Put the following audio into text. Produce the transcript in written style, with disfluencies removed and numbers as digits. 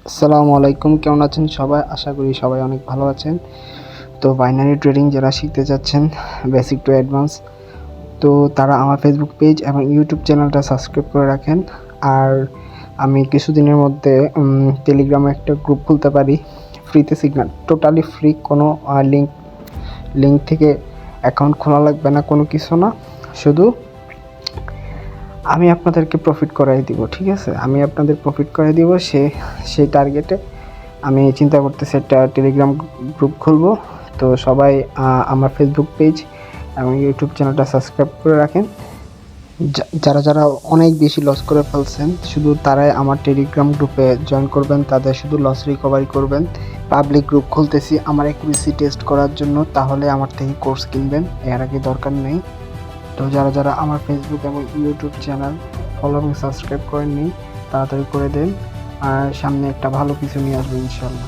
আসসালামু আলাইকুম, কেমন আছেন সবাই? আশা করি সবাই অনেক ভালো আছেন। তো বাইনারি ট্রেডিং যারা শিখতে যাচ্ছেন বেসিক টু অ্যাডভান্স, তো তারা আমার ফেসবুক পেজ এবং ইউটিউব চ্যানেলটা সাবস্ক্রাইব করে রাখেন। আর আমি কিছুদিনের মধ্যে টেলিগ্রামে একটা গ্রুপ খুলতে পারি, ফ্রিতে সিগন্যাল, টোটালি ফ্রি, কোনো লিঙ্ক থেকে অ্যাকাউন্ট খোলা লাগবে না, কোনো কিছু না, শুধু আমি আপনাদেরকে প্রফিট করাই দিব। ঠিক আছে, আমি আপনাদের প্রফিট করাই দিব। সেই টার্গেটে আমি চিন্তা করতেছি একটা টেলিগ্রাম গ্রুপ খুলব। তো সবাই আমার ফেসবুক পেজ এবং ইউটিউব চ্যানেলটা সাবস্ক্রাইব করে রাখেন। যারা যারা অনেক বেশি লস করে ফেলছেন, শুধু তারাই আমার টেলিগ্রাম গ্রুপে জয়েন করবেন, তাদের শুধু লস রিকভারি করবেন। পাবলিক গ্রুপ খুলতেছি আমার অ্যাকুরেসি টেস্ট করার জন্য, তাহলে আমার থেকে কোর্স কিনবেন, এর আগে দরকার নেই। তো যারা যারা আমার ফেসবুক এবং ইউটিউব চ্যানেল ফলো এবং সাবস্ক্রাইব করেননি, তাড়াতাড়ি করে দেন। আর সামনে একটা ভালো কিছু নিয়ে আসবো ইনশাল্লাহ।